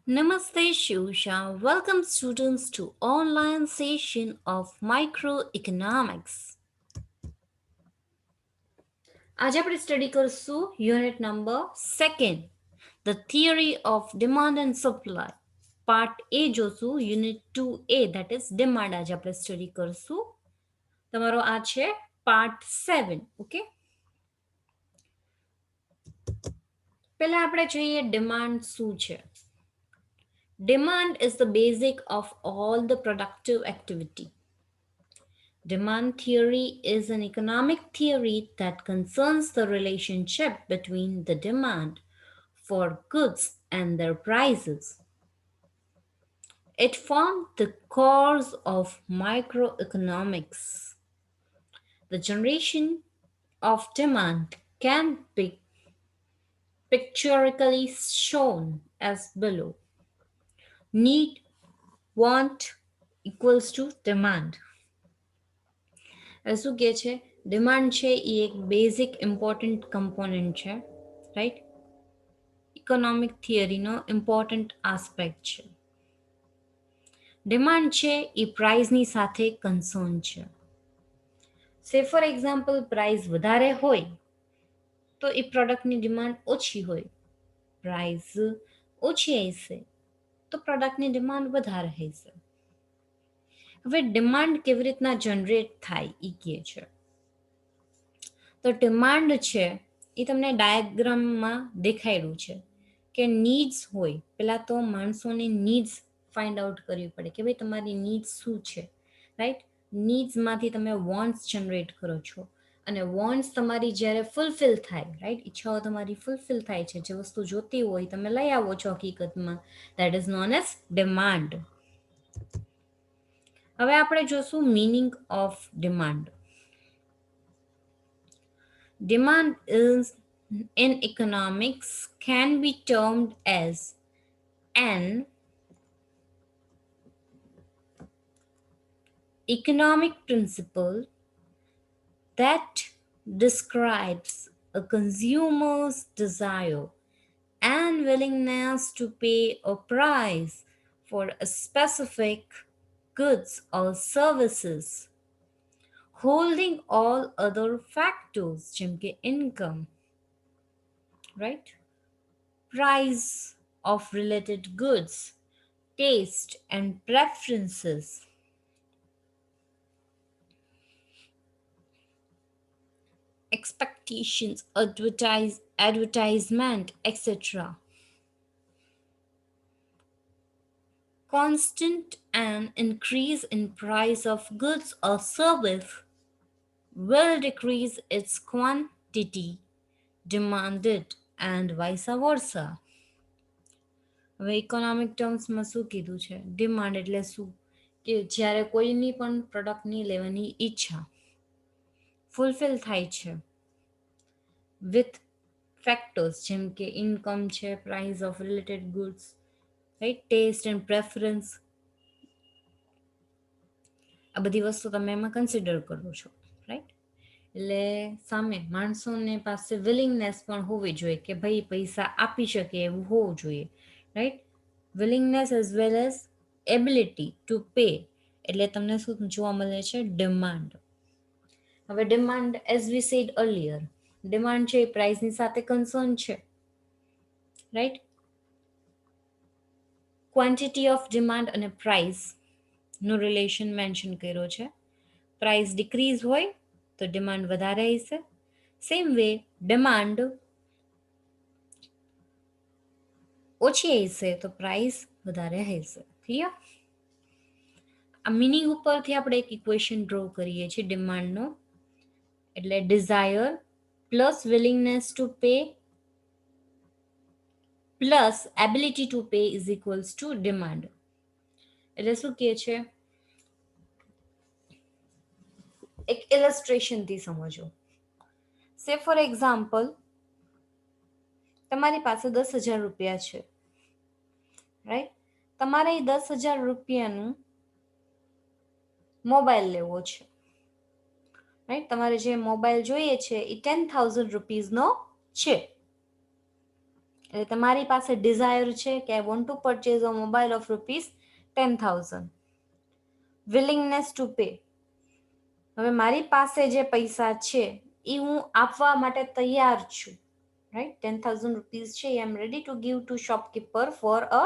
Namaste Shusha. Welcome students to online session of microeconomics. આજે આપણે study કરશું unit number second the theory of demand and supply part એ જોશું unit 2A that is demand આજે આપણે study કરશું તમારો આ છે પાર્ટ 7 ઓકે પહેલા આપણે જોઈએ ડિમાન્ડ શું છે Demand is the basic of all the productive activity. Demand theory is an economic theory that concerns the relationship between the demand for goods and their prices. It formed the cause of microeconomics. The generation of demand can be pictorially shown as below. Need, want equals to demand. શું કહે છે demand છે એ એક basic important component છે right economic થિયરીનો important aspect છે demand છે એ પ્રાઇઝની સાથે concern છે સે ફોર એક્ઝામ્પલ પ્રાઇઝ વધારે હોય તો એ પ્રોડક્ટની ડિમાન્ડ ઓછી હોય પ્રાઇઝ ઓછી હશે તો પ્રોડક્ટની ડિમાન્ડ વધારે હશે હવે ડિમાન્ડ કેવી રીતના જનરેટ થાય એ કહે છે તો ડિમાન્ડ છે એ તમને ડાયાગ્રામમાં દેખાડ્યું છે કે નીડ્સ હોય પહેલાં તો માણસોની નીડ્સ ફાઇન્ડ આઉટ કરવી પડે કે ભાઈ તમારી નીડ્સ શું છે રાઈટ નીડ્સમાંથી તમે વોન્ટ્સ જનરેટ કરો છો અને વોન્ટ્સ તમારી જ્યારે ફૂલફિલ થાય રાઈટ ઈચ્છાઓ તમારી ફૂલફિલ થાય છે જે વસ્તુ જોતી હોય તમે લઈ આવો છો હકીકતમાં that is known as demand હવે આપણે જોશું meaning of demand Demand is in economics can be termed as an economic principle that describes a consumer's desire and willingness to pay a price for a specific goods or services holding all other factors જેમકે income right price of related goods taste and preferences expectations advertisement etc constant and increase in price of goods or service will decrease its quantity demanded and vice versa. હવે economic ટર્મ્સમાં શું કીધું છે demand એટલે શું કે જ્યારે કોઈની પણ પ્રોડક્ટની લેવાની ઈચ્છા ફૂલફિલ થાય છે વિથ ફેક્ટર્સ જેમ કે ઇન્કમ છે price of related goods right taste and preference આ બધી વસ્તુ તમે એમાં કન્સિડર કરો છો રાઈટ એટલે સામે માણસોને પાસે વિલિંગનેસ પણ હોવી જોઈએ કે ભાઈ પૈસા આપી શકે એવું હોવું જોઈએ right willingness as well as ability to pay એટલે તમને શું જોવા મળે છે ડિમાન્ડ હવે demand as we said earlier demand છે એ પ્રાઇસની સાથે કન્સર્ન છે રાઈટ ક્વોન્ટિટી ઓફ ડિમાન્ડ અને પ્રાઇસનો રિલેશન મેન્શન કર્યો છે પ્રાઇસ ડિક્રીઝ હોય તો ડિમાન્ડ વધારે હશે સેમ વે ડિમાન્ડ ઓછી હશે તો પ્રાઇસ વધારે હશે ક્લિયર આ મિનિંગ ઉપરથી આપણે એક ઇક્વેશન ડ્રો કરીએ છીએ ડિમાન્ડનો એટલે desire plus willingness to pay plus ability to pay is equals to demand એટલે શું કહે છે એક ઇલસ્ટ્રેશનથી સમજો સે ફોર એક્ઝામ્પલ તમારી પાસે 10,000 રૂપિયા છે રાઈટ તમારે એ 10,000 રૂપિયાનું મોબાઈલ લેવો છે રાઈટ તમારે જે મોબાઈલ જોઈએ છે એ 10,000 રૂપીઝનો છે એટલે તમારી પાસે ડિઝાયર છે કે I want to purchase a mobile of ₹10,000. Willingness to pay, હવે મારી પાસે જે પૈસા છે એ હું આપવા માટે તૈયાર છું, રાઈટ. ₹10,000 છે, I am ready to give to shopkeeper for a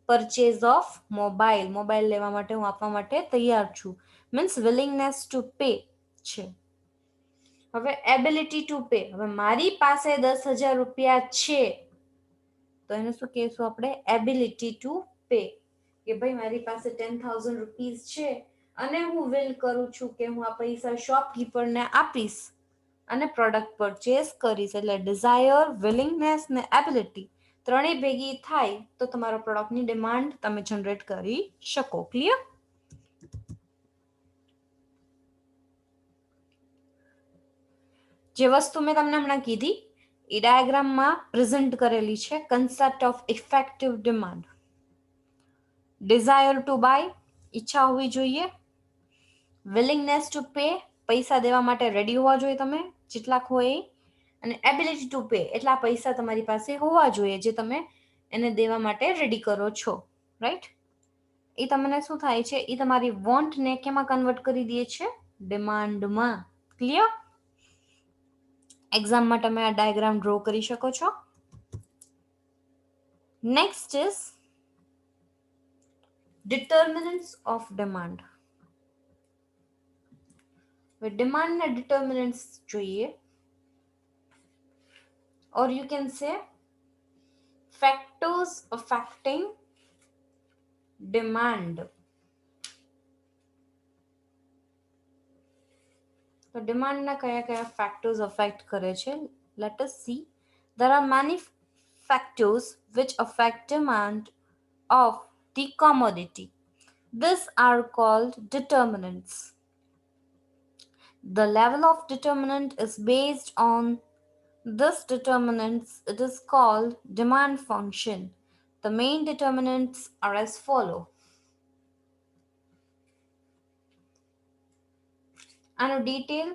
purchase of mobile. Mobile લેવા માટે હું આપવા માટે તૈયાર છું, મીન્સ વિલિંગનેસ ટુ પે છે. હવે એબિલિટી ટુ પે, હવે મારી પાસે ₹10,000 છે તો એને શું કહેશું આપણે? Ability to pay. કે ભાઈ મારી પાસે ₹10,000 છે અને હું વિલ કરું છું કે હું આ પૈસા શોપકીપરને આપીશ અને પ્રોડક્ટ પરચેસ કરીશ. એટલે ડિઝાયર, વિલિંગનેસ ને એબિલિટી ત્રણેય ભેગી થાય તો તમારો પ્રોડક્ટની ડિમાન્ડ તમે જનરેટ કરી શકો. ક્લિયર? જે વસ્તુ મેં તમને હમણાં કીધી એ ડાયાગ્રામમાં પ્રેઝન્ટ કરેલી છે. Concept of effective demand. Desire to buy, ઈચ્છા હોવી જોઈએ. વિલિંગનેસ ટુ પે, પૈસા દેવા માટે રેડી હોવા જોઈએ તમે જેટલાક હોય એ. અને એબિલિટી ટુ પે, એટલા પૈસા તમારી પાસે હોવા જોઈએ જે તમે એને દેવા માટે રેડી કરો છો, રાઈટ. એ તમને શું થાય છે, એ તમારી વોન્ટને કેમાં કન્વર્ટ કરી દે છે? ડિમાન્ડમાં. ક્લિયર? એક્ઝામમાં તમે આ ડાયાગ્રામ ડ્રો કરી શકો છો. Next is determinants of demand. હવે ડિમાન્ડના ડિટર્મિનન્ટ્સ જોઈએ, or you can say factors affecting demand. તો ડિમાન્ડના કયા કયા ફેક્ટર્સ અફેક્ટ કરે છે? Let S C. There are many factors which affect demand of the commodity. These are called determinants. The level of determinant is based on this determinants. It is called demand function. The main determinants are as follow. આનો detail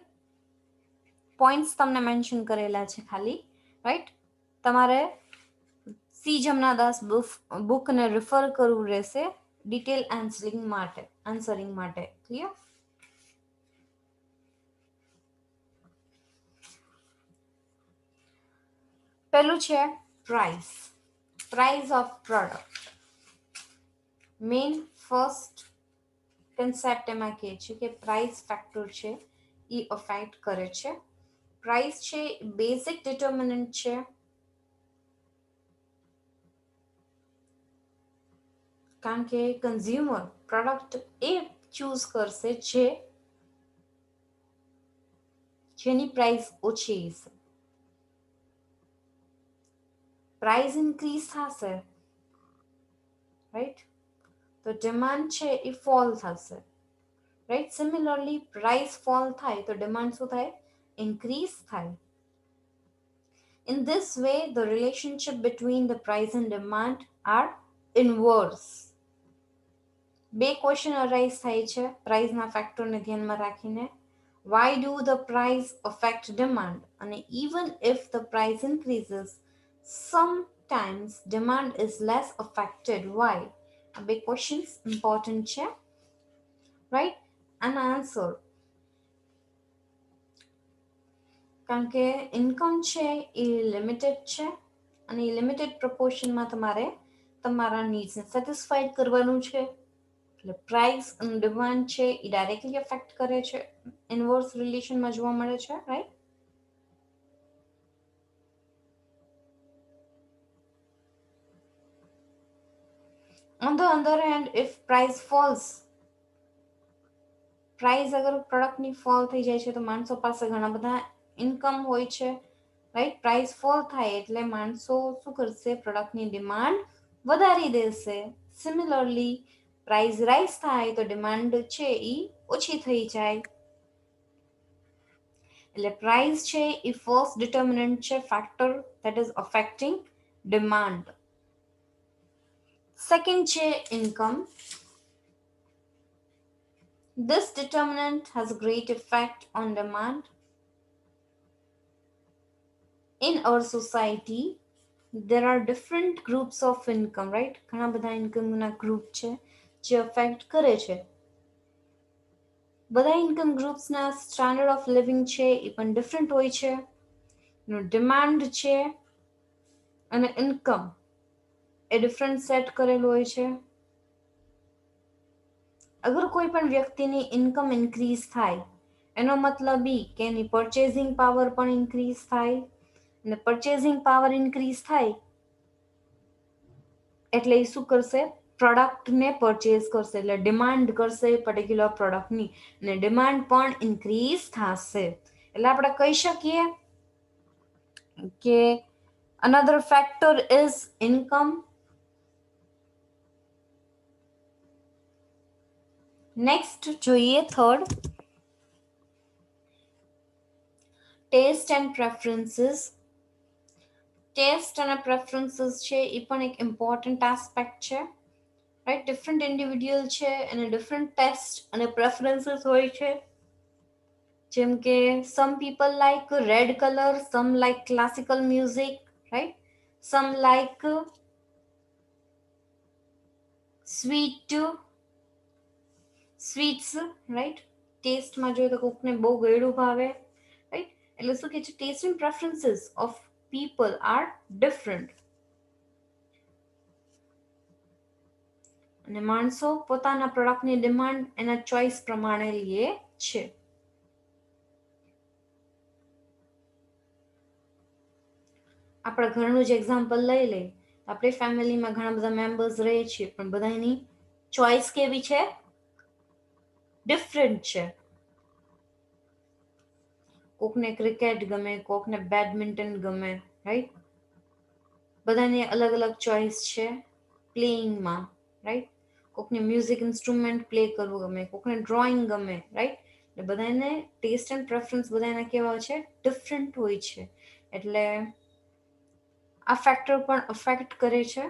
points તમને mention કરેલા છે ખાલી, right. તમારે C Jamnadas બુકને refer કરવું રહેશે detail answering માટે. Clear? પહેલું છે price. Price of product. Main first concept એમાં કહે છે કે પ્રાઇસ ફેક્ટર છે એ અફેક્ટ કરે છે. પ્રાઇસ છે બેઝિક ડિટર્મિનન્ટ છે. કારણ કે કન્ઝ્યુમર પ્રોડક્ટ એ ચૂઝ કરશે જેની પ્રાઇસ ઓછી હશે. પ્રાઇસ ઇન્ક્રીઝ થશે, રાઈટ, તો ડિમાન્ડ છે એ ફોલ થશે, રાઈટ. સિમિલરલી પ્રાઇસ ફોલ થાય તો ડિમાન્ડ શું થાય? ઇન્ક્રીઝ થાય. In this way, the relationship between the price and demand are inverse. બે ક્વેશ્ચન અરાઇઝ થાય છે પ્રાઇસના ફેક્ટરને ધ્યાનમાં રાખીને. Why do the price affect demand? અને even if the price increases, sometimes demand is less affected. Why? આ બે questions important છે, રાઈટ. આના આન્સર, કારણ કે ઇન્કમ છે એ લિમિટેડ છે અને એ લિમિટેડ પ્રપોર્શનમાં તમારે તમારા નીડ્સને સેટિસ્ફાઈડ કરવાનું છે. એટલે પ્રાઇસ અને ડિમાન્ડ છે એ ડાયરેક્ટલી અફેક્ટ કરે છે, ઇન્વર્સ રિલેશનમાં જોવા મળે છે, right. On the other hand, if price falls, price અગર પ્રોડક્ટની ફોલ થઈ જાય છે તો માણસો પાસે ઘણા બધા ઇન્કમ હોય છે, રાઈટ. પ્રાઇસ ફોલ થાય એટલે માણસો શું કરશે? પ્રોડક્ટની ડિમાન્ડ વધારી દેશે. સિમિલરલી પ્રાઇસ રાઇઝ થાય તો ડિમાન્ડ છે એ ઓછી થઈ જાય. એટલે પ્રાઇસ છે એ ફર્સ્ટ ડિટર્મિનન્ટ છે, factor that is affecting demand. Second છે income. This determinant has a great effect on demand in our society. there are different groups of income, right? ઘણા બધા ઇન્કમના ગ્રુપ છે જે અફેક્ટ કરે છે. બધા ઇન્કમ ગ્રુપ્સના સ્ટાન્ડર્ડ ઓફ લિવિંગ છે એ પણ ડિફરન્ટ હોય છે. ડિમાન્ડ છે અને ઇન્કમ એ ડિફરન્ટ સેટ કરેલું હોય છે. અગર કોઈ પણ વ્યક્તિની ઇન્કમ ઇન્ક્રીઝ થાય એનો મતલબ ઈ કે એની પરચેઝિંગ પાવર પણ ઇન્ક્રીઝ થાય, અને પરચેઝિંગ પાવર ઇન્ક્રીઝ થાય એટલે એ શું કરશે? પ્રોડક્ટને પરચેઝ કરશે, એટલે ડિમાન્ડ કરશે પર્ટિક્યુલર પ્રોડક્ટની, અને ડિમાન્ડ પણ ઇન્ક્રીઝ થશે. એટલે આપણે કહી શકીએ કે another factor is income. Next જોઈએ third, taste and preferences. Taste અને પ્રેફરન્સીસ છે એ પણ એક ઇમ્પોર્ટન્ટ એસ્પેક્ટ છે, રાઈટ? ડિફરન્ટ ઇન્ડિવિડ્યુઅલ છે અને ડિફરન્ટ ટેસ્ટ અને પ્રેફરન્સીસ હોય છે. જેમ કે some people like red colour, some like classical music, right? Some like sweets, right? ટેસ્ટમાં જોઈએ તો કોકને બહુ ગળ્યું ભાવે, રાઈટ? એટલે શું કે છે? Taste and preferences of people are different. અને માણસો પોતાના પ્રોડક્ટની ડિમાન્ડ એના ચોઇસ પ્રમાણે લે છે. આપણે ઘરનું જ એક્ઝામ્પલ લઈ લઈએ, આપણી ફેમિલીમાં ઘણા બધા મેમ્બર્સ રહે છે, પણ બધાની ચોઇસ કેવી છે? ડિફરન્ટ છે. કોકને ક્રિકેટ ગમે, કોકને બેડમિન્ટન ગમે, રાઈટ? બધાની અલગ અલગ ચોઇસ છે પ્લેઇંગમાં, રાઈટ? કોકને મ્યુઝિક ઇન્સ્ટ્રુમેન્ટ પ્લે કરવું ગમે, કોકને ડ્રોઈંગ ગમે, રાઈટ? એટલે બધાને ટેસ્ટ એન્ડ પ્રેફરન્સ બધાના કેવા છે? ડિફરન્ટ હોય છે. એટલે આ ફેક્ટર પણ અફેક્ટ કરે છે.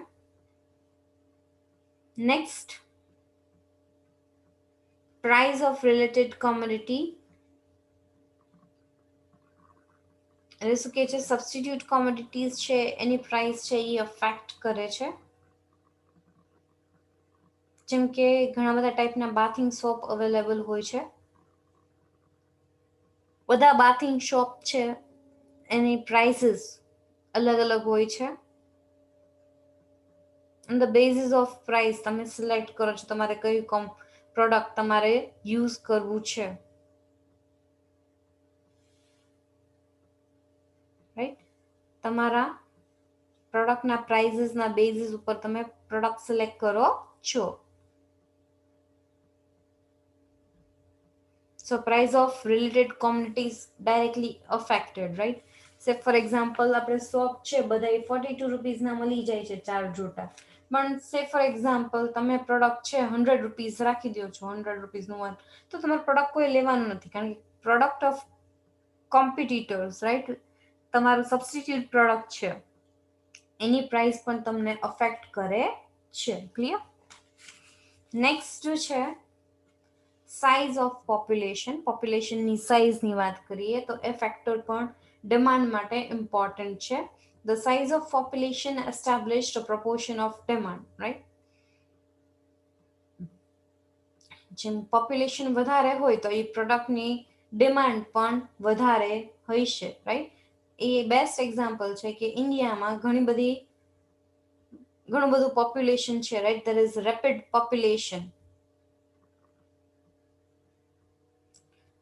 Next, price of related commodity. એટલે શું કે છે? સબસ્ટિટ્યુટ કોમોડિટીઝ છે એની પ્રાઇસ છે એ અફેક્ટ કરે છે. જેમ કે ઘણા બધા ટાઈપના બાથિંગ સોપ અવેલેબલ હોય છે. બધા બાથિંગ શોપ છે એની પ્રાઇસીસ અલગ અલગ હોય છે. On the basis of price તમે સિલેક્ટ કરો છો તમારે કયું પ્રોડક્ટ તમારે યુઝ કરવું છે, રાઈટ? તમારા પ્રોડક્ટના પ્રાઇઝીસના બેઝિસ ઉપર તમે પ્રોડક્ટ સિલેક્ટ કરો છો. So price of related commodities directly affected, right? Say for example, આપણે સોપ છે બધા 42 રૂપીસના મળી જાય છે 4 જોટા, પણ સે ફોર એક્ઝામ્પલ તમે પ્રોડક્ટ છે 100 રૂપીસ રાખી દો છો, 100 રૂપીસનું વન, તો તમારું પ્રોડક્ટ કોઈ લેવાનું નથી, કારણ કે પ્રોડક્ટ ઓફ કોમ્પિટિટર્સ, રાઈટ? તમારું સબસ્ટિટ્યુટ પ્રોડક્ટ છે એની પ્રાઇસ પણ તમને અફેક્ટ કરે છે. ક્લિયર? નેક્સ્ટ છે સાઇઝ ઓફ પોપ્યુલેશન. પોપ્યુલેશનની સાઇઝની વાત કરીએ તો એ ફેક્ટર પણ ડિમાન્ડ માટે ઇમ્પોર્ટન્ટ છે. The size of population established a proportion of demand, right? જેમ પોપ્યુલેશન વધારે હોય તો એ પ્રોડક્ટની ડિમાન્ડ પણ વધારે હોય છે, રાઈટ? એ બેસ્ટ એક્ઝામ્પલ છે કે ઇન્ડિયામાં ઘણું બધું પોપ્યુલેશન છે, right? There is rapid population,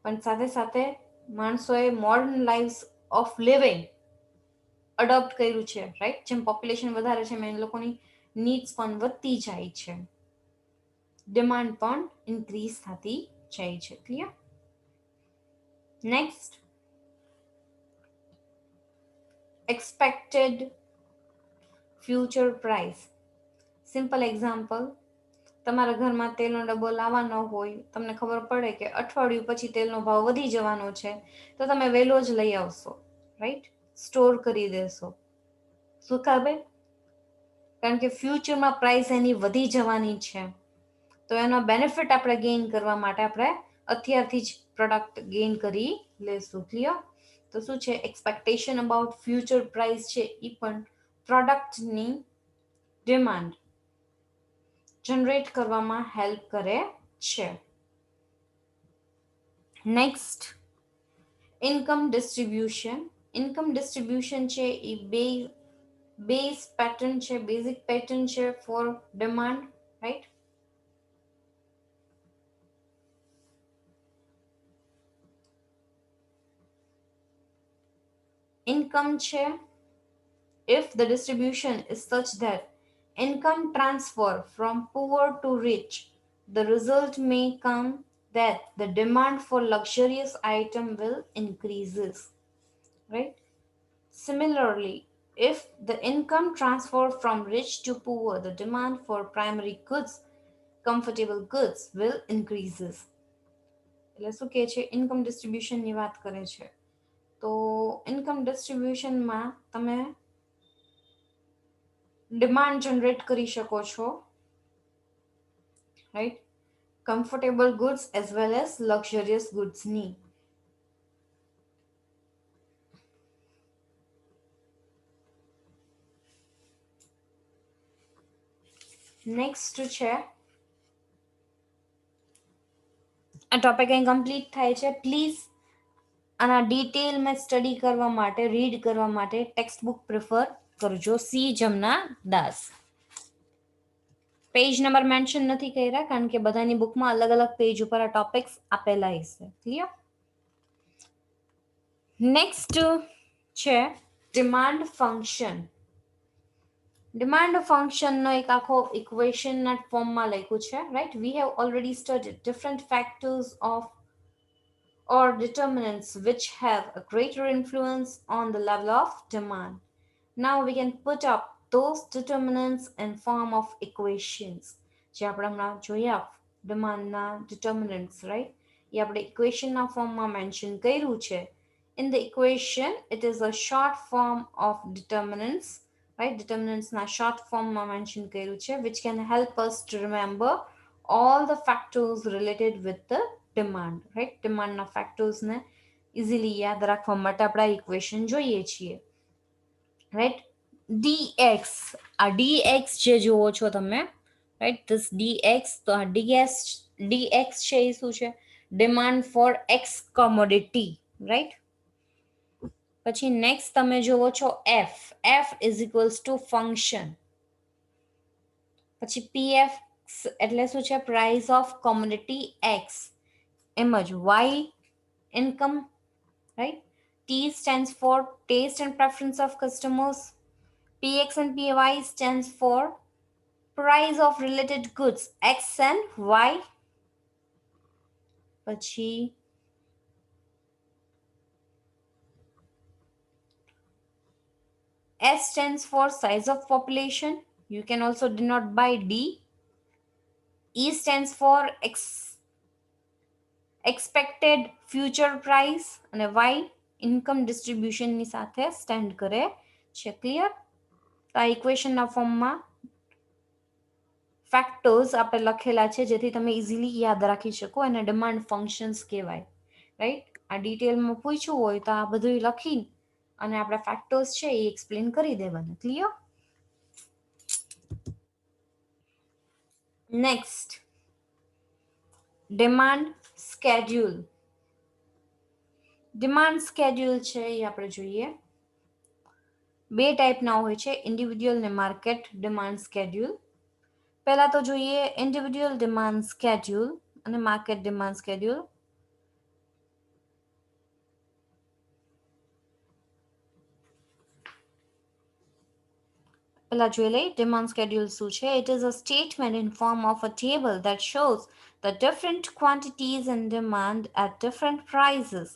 પણ સાથે સાથે માણસોએ modern lives of living adopt કર્યું છે, રાઈટ? જેમ પોપ્યુલેશન વધારે છે એમ લોકોની નીડ્સ પણ વધતી જાય છે, ડિમાન્ડ પણ ઇન્ક્રીઝ થતી જાય છે. Clear? Next, expected future price. Simple example, તમારા ઘરમાં તેલનો ડબ્બો લાવવાનો હોય, તમને ખબર પડે કે અઠવાડિયું પછી તેલનો ભાવ વધી જવાનો છે, તો તમે વહેલો જ લઈ આવશો, રાઈટ? સ્ટોર કરી દેશો. શું ખબર? કારણ કે ફ્યુચરમાં પ્રાઇસ એની વધી જવાની છે, તો એનો બેનિફિટ આપણે ગેઇન કરવા માટે આપણે અત્યારથી જ પ્રોડક્ટ ગેઇન કરી લેશું. ક્લિયર? તો શું છે? એક્સપેક્ટેશન અબાઉટ ફ્યુચર પ્રાઇસ છે એ પણ પ્રોડક્ટની ડિમાન્ડ જનરેટ કરવામાં હેલ્પ કરે છે. Next income distribution. Income distribution છે એ બેઝ પેટર્ન છે, બેઝિક પેટર્ન છે ફોર ડિમાન્ડ, રાઈટ. ઇન્કમ છે, if the distribution is such that income transfer from poor to rich, the result may come that the demand for luxurious item will increases, right? Similarly, if the income transfer from rich to poor, the demand for primary goods, comfortable goods will increases. એટલે શું કહે છે, income ડિસ્ટ્રીબ્યુશનની વાત કરે છે. તો income ડિસ્ટ્રીબ્યુશનમાં તમે demand generate કરી શકો છો, right, comfortable goods as well as luxurious ગુડ્સની. નેક્સ્ટ છે, આ ટોપિક અહીં કમ્પ્લીટ થાય છે. પ્લીઝ આના ડિટેલમાં સ્ટડી કરવા માટે, રીડ કરવા માટે ટેક્સ્ટ બુક પ્રિફર કરજો. સી જમના દાસ. પેજ નંબર મેન્શન નથી કર્યા કારણ કે બધાની બુકમાં અલગ અલગ પેજ ઉપર આ ટોપિક્સ આપેલા હશે. ક્લિયર? નેક્સ્ટ છે ડિમાન્ડ ફંક્શન. ડિમાન્ડ ફંક્શનનો એક આખો ઇક્વેશનના ફોર્મમાં લખ્યું છે, right. We have already studied different factors of or determinants which have a greater influence on the level of demand. Now we can put up those determinants in form of equations. જે આપણે હમણાં જોયા ડિમાન્ડના determinants, right? એ આપણે ઇક્વેશનના ફોર્મમાં mention કર્યું છે. In the equation, it is a short form of determinants, right? Determinantsના short formમાં મેન્શન કર્યું છે, which can help us to remember all the factors related with the demand, right? ડિમાન્ડના ફેક્ટર્સને ઇઝીલી યાદ રાખવા માટે આપણે આ ઇક્વેશન જોઈએ છીએ, રાઈટ. dx, આ dx જે જુઓ છો તમે, રાઈટ, ધીસ dx. તો આ dx છે એ શું છે? Demand for X commodity, right. પછી નેક્સ્ટ તમે જુઓ છો f. f is equals to function. પછી pf એટલે શું છે? Price of commodity x. એમ જ y income, right? T stands for taste and preference of customers. Px and py stands for price of related goods x and y. પછી S stands for size of population. You can also denote by D. E stands for expected future price અને Y income ડિસ્ટ્રીબ્યુશનની સાથે stand કરે છે. Clear? તો આ ઇક્વેશનના ફોર્મમાં factors આપણે લખેલા છે જેથી તમે ઇઝીલી યાદ રાખી શકો. અને ડિમાન્ડ ફંક્શન્સ કહેવાય, રાઈટ. આ ડિટેલમાં પૂછવું હોય તો આ બધું લખી અને આપણા ફેક્ટર્સ છે એ એક્સપ્લેન કરી દેવાના. Clear? Next demand schedule. Demand schedule છે એ આપણે જોઈએ. બે ટાઈપના હોય છે, ઇન્ડિવિડ્યુઅલ અને માર્કેટ ડિમાન્ડ સ્કેડ્યુલ. પહેલા તો જોઈએ ઇન્ડિવિડ્યુઅલ ડિમાન્ડ સ્કેડ્યુલ અને માર્કેટ ડિમાન્ડ સ્કેડ્યુલ. પહેલા જોઈ લઈ ડિમાન્ડ સ્કેડ્યુલ શું છે. It is a statement in form of a table that shows the different quantities in demand at different prices.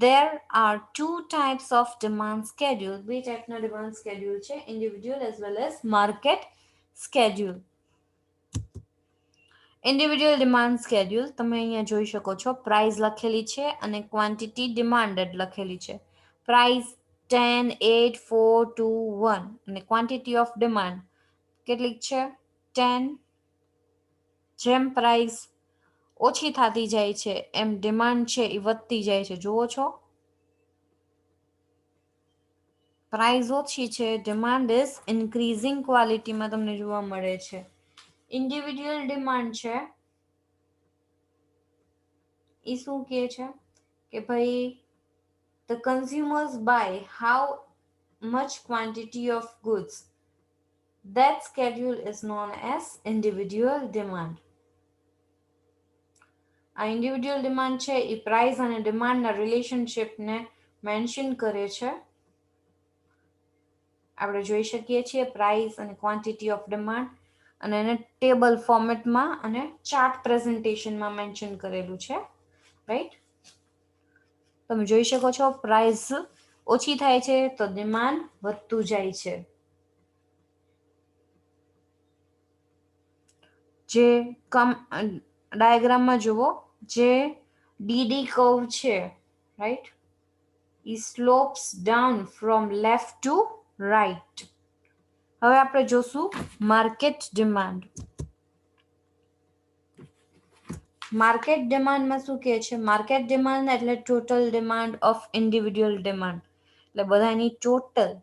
There are two types of demand schedule. બે ટાઈપના demand schedule છે, individual as well as market schedule. Individual demand schedule તમે અહીંયા જોઈ શકો છો. Price લખેલી છે અને ક્વોન્ટિટી ડિમાન્ડેડ લખેલી છે. પ્રાઇસ 10, 8, 4, 2, 1 અને ક્વોન્ટિટી ઓફ ડિમાન્ડ કેટલીક છે? 10. જેમ પ્રાઇસ ઓછી થતી જાય છે એમ ડિમાન્ડ છે એ વધતી જાય છે. જુઓ છો પ્રાઇસ ઓછી છે, ડિમાન્ડ ઇઝ ઇન્ક્રીઝિંગ ક્વોલિટીમાં તમને જોવા મળે છે. ઇન્ડિવિડ્યુઅલ ડિમાન્ડ છે એ શું કહે છે કે ભાઈ the consumers buy how much quantity of goods. That schedule is known as individual demand. આ ઇન્ડિવિડ્યુઅલ ડિમાન્ડ છે એ પ્રાઇસ અને ડિમાન્ડના રિલેશનશિપને મેન્શન કરે છે. આપણે જોઈ શકીએ છીએ પ્રાઇસ અને ક્વોન્ટિટી ઓફ ડિમાન્ડ અને એને ટેબલ ફોર્મેટમાં અને ચાર્ટ પ્રેઝન્ટેશનમાં મેન્શન કરેલું છે, રાઈટ. તમે જોઈ શકો છો પ્રાઇસ ઓછી થાય છે તો ડિમાન્ડ વધતું જાય છે. જે ડાયાગ્રામમાં જુઓ, જે ડીડી કર્વ છે, right, it slopes down from left to right. હવે આપણે જોશું માર્કેટ ડિમાન્ડ. માર્કેટ ડિમાન્ડમાં શું કહે છે? માર્કેટ ડિમાન્ડ એટલે total demand of individual demand, એટલે બધાની ટોટલ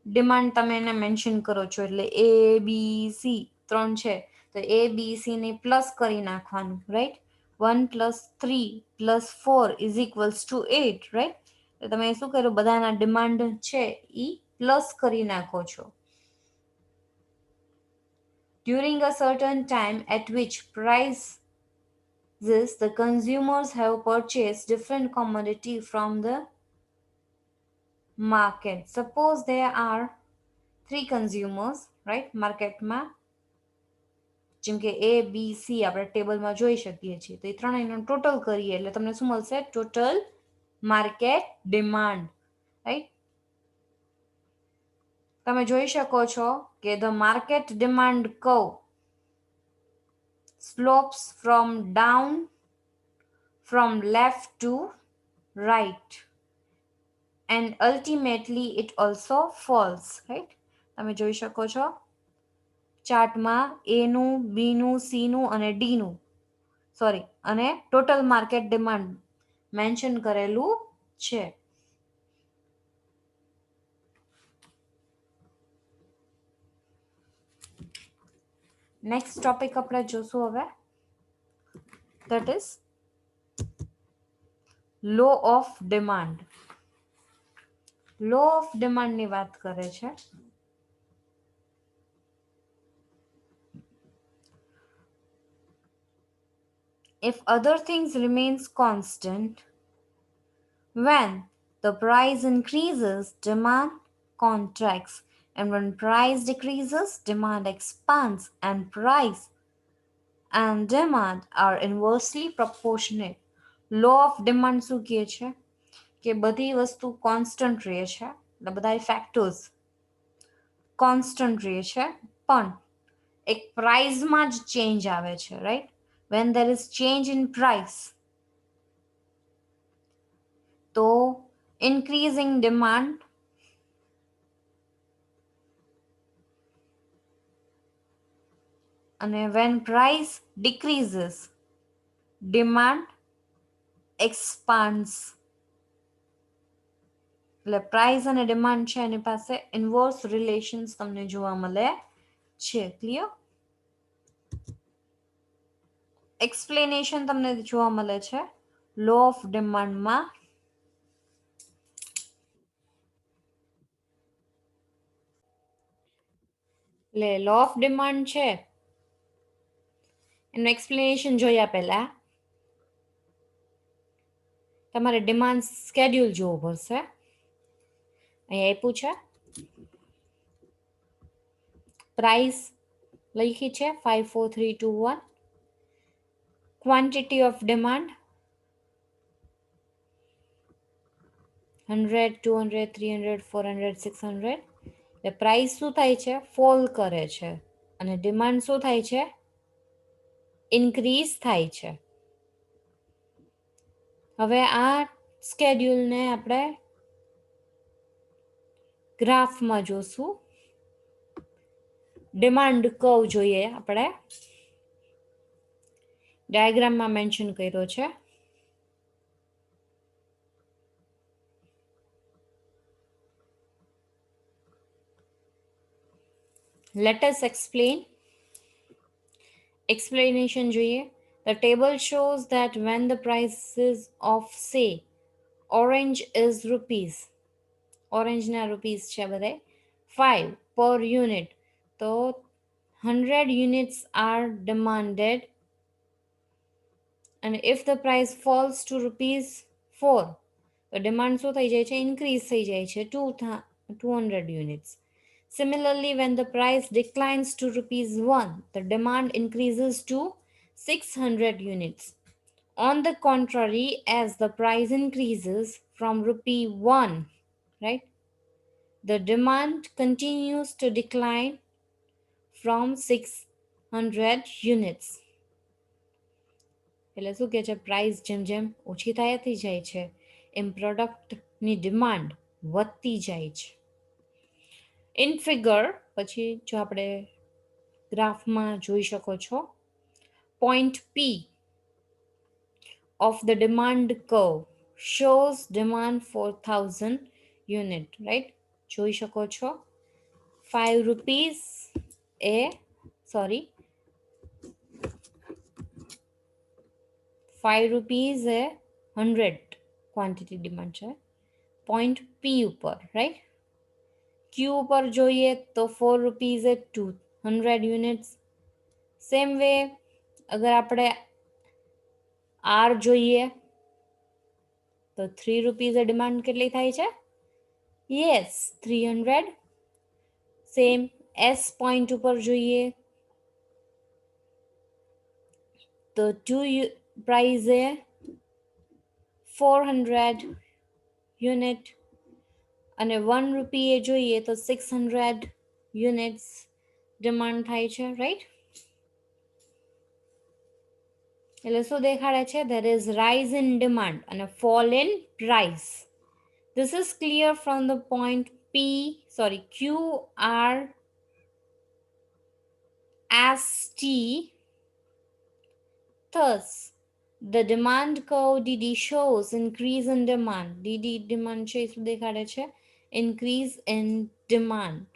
ડિમાન્ડ તમે એને મેન્શન કરો છો. એટલે એ બી સી 3 છે તો એ બી સી ને પ્લસ કરી નાખવાનું, રાઈટ. 1 + 3 + 4 = 8, રાઈટ. એટલે તમે શું કરો, બધાના ડિમાન્ડ છે ઈ પ્લસ કરી નાખો છો. During a certain time at which prices the consumers have purchased different commodity from the market. Suppose there are 3 consumers, right, માર્કેટમાં. જેમ કે એ બી સી આપણે ટેબલમાં જોઈ શકીએ છીએ. તો એ ત્રણેયનું ટોટલ કરીએ એટલે તમને શું મળશે? Total market demand, right. તમે જોઈ શકો છો કે the market demand curve slopes from down from left to right and ultimately it also falls, right. તમે જોઈ શકો છો ચાર્ટમાં એ નું, બી નું, સી નું અને ડી નું અને ટોટલ માર્કેટ ડિમાન્ડ મેન્શન કરેલું છે. નેક્સ્ટ ટોપિક આપણે જોશું હવે, that is law of demand. Law of ડિમાન્ડની વાત કરે છે. If other things remains constant, when the price increases, demand contracts, and when price decreases, demand expands, and price and demand are inversely proportionate. Law of demand શું કહે છે કે બધી વસ્તુ કોન્સ્ટન્ટ રહે છે, એટલે બધા ફેક્ટર્સ કોન્સ્ટન્ટ રહે છે, પણ એક પ્રાઇઝમાં જ ચેન્જ આવે છે, right. When there is change in price તો ઇન્ક્રીઝિંગ ડિમાન્ડ અને when price decreases demand expands. એટલે પ્રાઇસ અને ડિમાન્ડ છે એની પાસે ઇન્વર્સ રિલેશન્સ તમને જોવા મળે છે. ક્લિયર? એક્સપ્લેનેશન તમને જોવા મળે છે લો ઓફ ડિમાન્ડમાં. એટલે લો ઓફ ડિમાન્ડ છે એનું એક્સપ્લેનેશન જોયા પહેલા તમારે ડિમાન્ડ સ્કેડ્યુલ જોવું પડશે. અહીંયા આપ્યું છે પ્રાઇસ લખી છે 5 4 3 2 1. Quantity of demand 100 200 300 400 600. એટલે પ્રાઇસ શું થાય છે? ફોલ કરે છે અને ડિમાન્ડ શું થાય છે? ઇન્ક્રીઝ થાય છે. હવે આ સ્કેડ્યુલને આપણે ગ્રાફમાં જોશું. ડિમાન્ડ કર્વ જોઈએ આપણે, ડાયાગ્રામમાં મેન્શન કર્યો છે. Let us explain. Explanation જોઈએ. The table shows that when the prices of say orange is rupees, orange na rupees છે બધાય 5 per unit, તો 100 units are demanded, and if the price falls to rupees 4, તો demand શું થઈ જાય છે, increase થઈ જાય છે 200 units. Similarly, when the price declines to rupees 1, the demand increases to 600 units. On the contrary, as the price increases from rupee 1, right, the demand continues to decline from 600 units. એટલે શું કે છે, price જેમ જેમ ઓછી થતી જાય છે એમ પ્રોડક્ટની ડિમાન્ડ વધતી જાય છે. ઇન ફિગર પછી જો આપણે ગ્રાફમાં જોઈ શકો છો, point P of the demand curve shows demand for 1000 unit, right? જોઈ શકો છો 5 rupees a sorry 5 rupees a 100 quantity demand છે પોઈન્ટ P ઉપર, રાઈટ. Q ઉપર જોઈએ તો 4 rupees એ 200 યુનિટ્સ. સેમ વે અગર આપણે R જોઈએ તો 3 rupees એ ડિમાન્ડ કેટલી થાય છે? યસ 300. સેમ S પોઈન્ટ ઉપર જોઈએ તો 2 પ્રાઇસ એ 400 યુનિટ, અને 1 રૂપી એ જોઈએ તો 600 યુનિટ્સ ડિમાન્ડ થાય છે, રાઈટ. એટલે શું દેખાડે છે? there is rise in demand and a fall in price. This is clear from the point QR as T. Thus, the demand curve DD shows increase in demand. DD demand છે શું દેખાડે છે? Increase in demand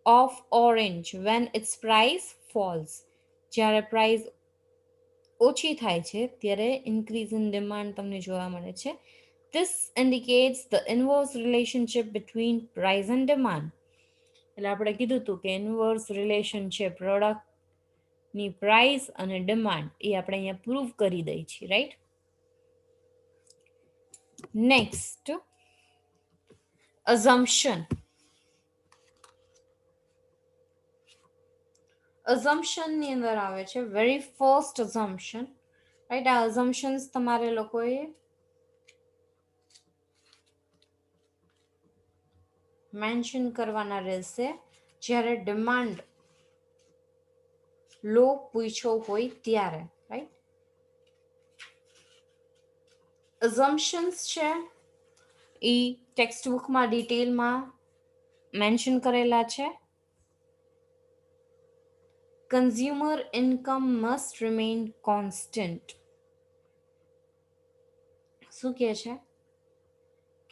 of orange when its price falls. જ્યારે price ઓછી થાય છે ત્યારે increase in demand તમને જોવા મળે છે. This indicates the inverse relationship between price and demand. એટલે આપણે કીધું હતું કે inverse relationship પ્રોડક્ટની પ્રાઇસ અને ડિમાન્ડ એ આપણે અહીંયા પ્રૂવ કરી દઈ છીએ, રાઈટ. Next, assumption. assumption ની અંદર આવે છે very first assumption, રાઈટ. આ assumptions તમારે લોકોએ મેન્શન કરવાના રહેશે જ્યારે ડિમાન્ડ લો પૂછ્યો હોય ત્યારે, રાઈટ. assumptions છે એ ટેક્સ્ટ બુકમાં ડિટેલમાં મેન્શન કરેલા છે. consumer income must remain constant. શું કહે છે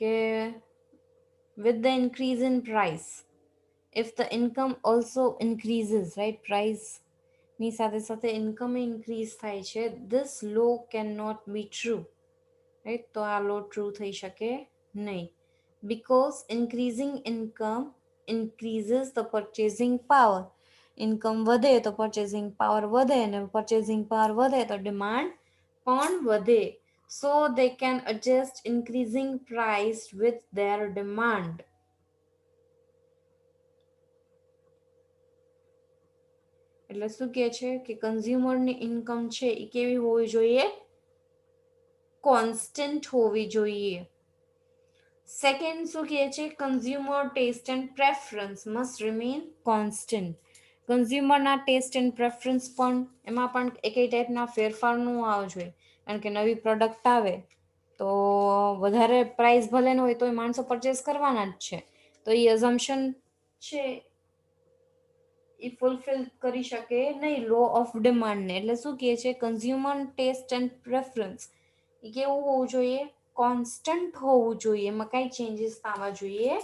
કે with the increase in price, if the income also increases, right, price ની સાથે સાથે income increase થાય છે, this law cannot be true, right. તો આ law true થઈ શકે નહીં, because increasing income increases the purchasing power. Income વધે તો પર્ચેસિંગ પાવર વધે, અને પર્ચેસિંગ પાવર વધે તો ડિમાન્ડ પણ વધે. So they can adjust increasing price with their demand. એટલે શું કહે છે કે કન્ઝ્યુમરની ઇન્કમ છે એ કેવી હોવી જોઈએ? કોન્સ્ટન્ટ હોવી જોઈએ. સેકન્ડ શું કહે છે? Consumer taste and preference must remain constant. કન્ઝ્યુમરના ટેસ્ટ એન્ડ પ્રેફરન્સ પણ એમાં પણ એકેય ટાઈપના ફેરફાર ન આવવો જોઈએ, કારણ કે નવી પ્રોડક્ટ આવે તો વધારે પ્રાઇસ ભલે ન હોય તો એ માણસો પરચેસ કરવાના જ છે. તો એ અઝમ્પશન છે એ ફૂલફિલ કરી શકે નહીં લો ઓફ ડિમાન્ડને. એટલે શું કહે છે? કન્ઝ્યુમર ટેસ્ટ એન્ડ પ્રેફરન્સ એ કેવું હોવું જોઈએ? કોન્સ્ટન્ટ હોવું જોઈએ, એમાં કાંઈ ચેન્જીસ આવવા જોઈએ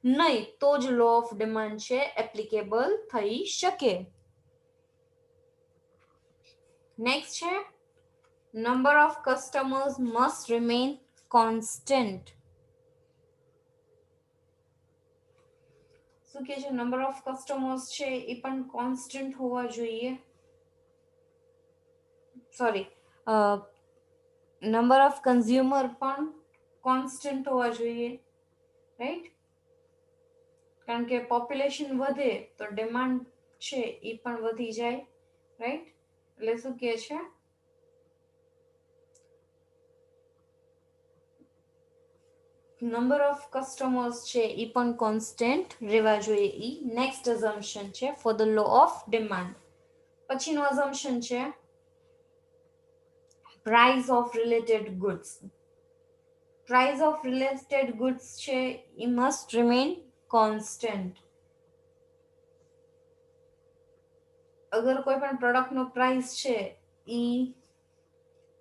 નહીં તો જ લો ઓફ ડિમાન્ડ છે એપ્લિકેબલ થઈ શકે. નેક્સ્ટ છે number of customers must remain constant. શું કે છે નંબર ઓફ કસ્ટમર્સ છે એ પણ કોન્સ્ટન્ટ હોવા જોઈએ. સોરી, નંબર ઓફ કન્ઝ્યુમર પણ કોન્સ્ટન્ટ હોવા જોઈએ, રાઈટ? કારણ કે પોપ્યુલેશન વધે તો ડિમાન્ડ છે એ પણ વધી જાય, રાઈટ? એટલે શું કે છે નંબર ઓફ કસ્ટમર્સ છે એ પણ કોન્સ્ટન્ટ રહેવા જોઈએ. ઈ નેક્સ્ટ અઝમ્પશન છે for the law of demand. પછીનું અઝમ્પશન છે price of related goods. Price of related goods છે એ મસ્ટ રિમેન કોન્સ્ટન્ટ. અગર કોઈ પણ પ્રોડક્ટનો પ્રાઇસ છે એ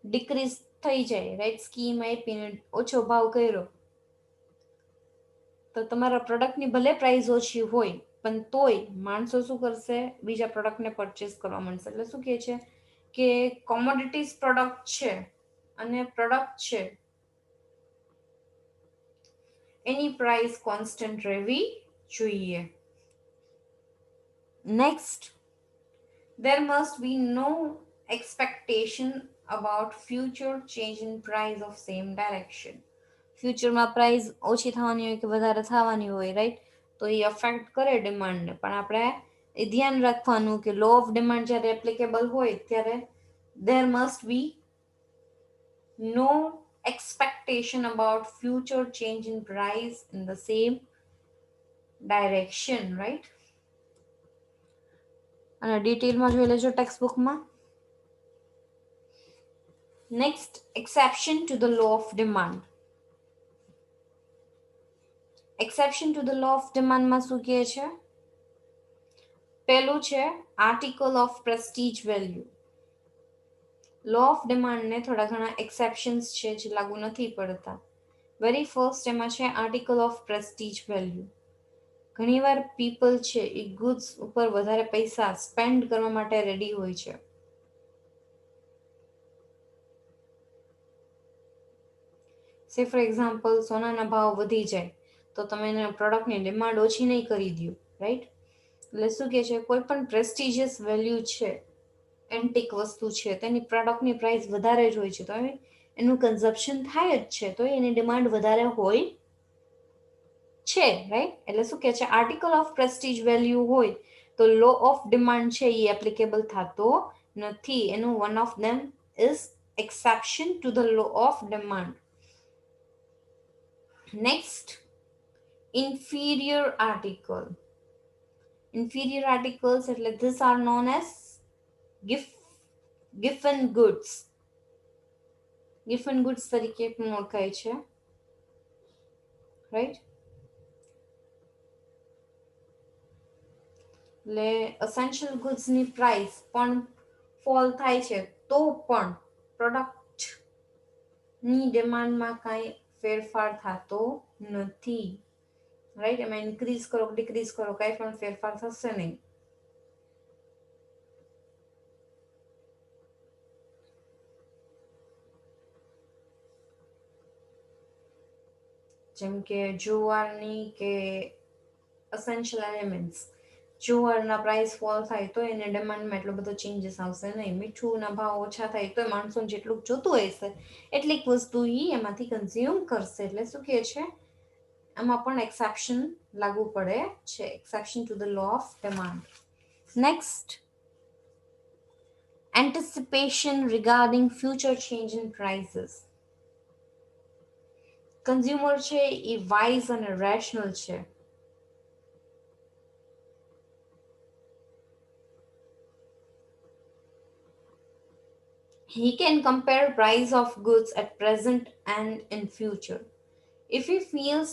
ડિક્રીઝ થઈ જાય, રાઈટ, સ્કીમ આપીને ઓછો ભાવ કર્યો તો તમારા પ્રોડક્ટની ભલે પ્રાઇસ ઓછી હોય પણ તોય માણસો શું કરશે, બીજા પ્રોડક્ટને પરચેસ કરવા માંડશે. એટલે શું કહે છે કે કોમોડિટીઝ પ્રોડક્ટ છે અને પ્રોડક્ટ છે એની પ્રાઇસ કોન્સ્ટન્ટ રહેવી જોઈએ. Next, there must be no expectation about future change in price of same direction. ફ્યુચરમાં પ્રાઇસ ઓછી થવાની હોય કે વધારે થવાની હોય, રાઈટ? તો એ અફેક્ટ કરે ડિમાન્ડને. પણ આપણે એ ધ્યાન રાખવાનું કે લો ઓફ ડિમાન્ડ જ્યારે એપ્લિકેબલ હોય ત્યારે there must be no expectation about future change in price in the same direction, right? અને ડિટેલમાં જોઈ લેજો ટેક્સ્ટ બુકમાં. Next, exception to the law of demand. Exception to the law of ડિમાન્ડમાં શું કહે છે? પહેલું છે article of prestige value. Law of ડિમાન્ડને થોડા ઘણા એક્સેપ્શન્સ છે જે લાગુ નથી પડતા. વેરી ફર્સ્ટ એમાં છે આર્ટિકલ ઓફ પ્રેસ્ટીજ વેલ્યુ. ઘણીવાર પીપલ છે એ ગુડ્સ ઉપર વધારે પૈસા સ્પેન્ડ કરવા માટે રેડી હોય છે. સે ફોર એક્ઝામ્પલ, સોનાના ભાવ વધી જાય તો તમે એના પ્રોડક્ટની ડિમાન્ડ ઓછી નહીં કરી દો, રાઈટ? એટલે શું કે છે કોઈ પણ પ્રેસ્ટિજિયસ વેલ્યુ છે, એન્ટિક વસ્તુ છે, તેની પ્રોડક્ટની પ્રાઇસ વધારે જ હોય છે તો એનું કન્ઝપ્શન થાય જ છે, તો એની ડિમાન્ડ વધારે હોય છે, રાઈટ? એટલે શું કે છે આર્ટિકલ ઓફ પ્રેસ્ટીજ વેલ્યુ હોય તો લો ઓફ ડિમાન્ડ છે એ એપ્લિકેબલ થતો નથી. એનું one of them is exception to the law of demand. Next, inferior article. Inferior articles એટલે these are known as giffen goods. giffen goods તરીકે પણ ઓળખાય છે, રાઈટ? એટલે essential goods ની પ્રાઇસ પણ ફોલ થાય છે તો પણ પ્રોડક્ટ ની ડિમાન્ડમાં કાંઈ ફેરફાર થતો નથી, રાઈટ? એમાં ઇન્ક્રીઝ કરો ડિક્રીઝ કરો કાંઈ પણ ફેરફાર થશે નહીં. જેમ કે જુવારની કે essential elements, જુવારના પ્રાઇસ ફોલ થાય તો એને ડિમાન્ડમાં એટલો બધો ચેન્જીસ આવશે નહીં. મીઠુંના ભાવ ઓછા થાય તો માણસોને જેટલું જોતું હશે એટલીક વસ્તુ એમાંથી કન્ઝ્યુમ કરશે. એટલે શું કહે છે એમાં પણ એક્સેપ્શન લાગુ પડે છે, exception to the law of demand. Next, anticipation regarding future change in prices. Consumer છે એ વાઇઝ અને રેશનલ છે. He can compare price of goods at present and in future. If he feels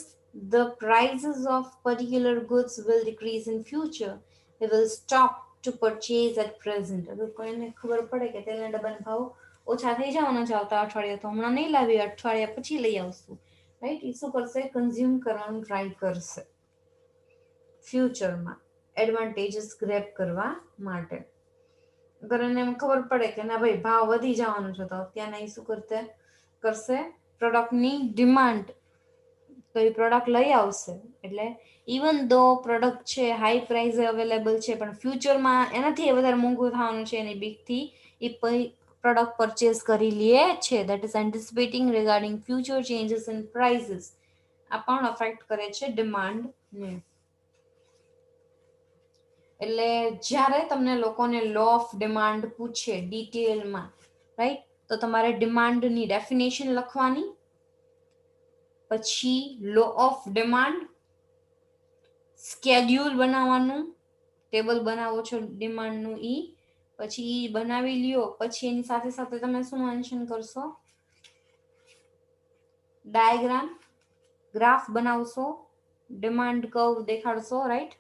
the prices of particular goods will decrease in future, he will stop to purchase at present. અગર કોઈને ખબર પડે કે તેલના ડબ્બાના ભાવ ઓછા થઈ જવાના છે આવતા અઠવાડિયે તો હમણાં નહીં લાવીએ, અઠવાડિયા પછી લઈ આવશું, રાઈટ? એ શું કરશે? કન્ઝ્યુમ કરવાનું ટ્રાય કરશે. ફ્યુચરમાં એડવાન્ટેજીસ ગ્રેપ કરવા માટે. અગર એને એમ ખબર પડે કે ના ભાઈ ભાવ વધી જવાનો છે, તો ત્યાં એ શું કરશે પ્રોડક્ટની ડિમાન્ડ, તો એ પ્રોડક્ટ લઈ આવશે. એટલે ઇવન દો પ્રોડક્ટ છે હાઈ પ્રાઇઝે અવેલેબલ છે, પણ ફ્યુચરમાં એનાથી વધારે મોંઘું થવાનું છે એની બીકથી એ પ્રોડક્ટ પરચેસ કરી લે છે. That is anticipating regarding future changes in prices. આ પણ અફેક્ટ કરે છે ડિમાન્ડને. એટલે જ્યારે તમને લોકોને લો ઓફ ડિમાન્ડ પૂછે ડિટેલમાં, રાઈટ, તો તમારે ડિમાન્ડની ડેફિનેશન લખવાની, પછી લો ઓફ ડિમાન્ડ સ્કેડ્યુલ બનાવવાનું, ટેબલ બનાવો છો ડિમાન્ડનું પછી બનાવી લ્યો, પછી એની સાથે સાથે તમે શું મેન્શન કરશો, ડાયાગ્રામ ગ્રાફ બનાવશો, ડિમાન્ડ કર્વ દેખાડશો, રાઈટ.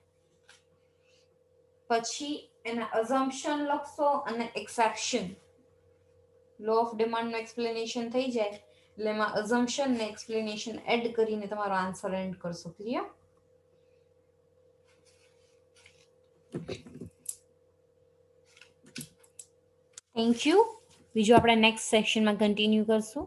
પછી એના અઝમ્પશન લખશો અને એક્સેપ્શન. લો ઓફ ડિમાન્ડ નું એક્સપ્લેનેશન થઈ જાય એટલે એમાં અઝમ્પશન ને એક્સપ્લેનેશન એડ કરીને તમારો આન્સર એન્ડ કરશો. ક્લિયર? Thank you. બીજું આપણે નેક્સ્ટ સેક્શનમાં કન્ટિન્યુ કરશું.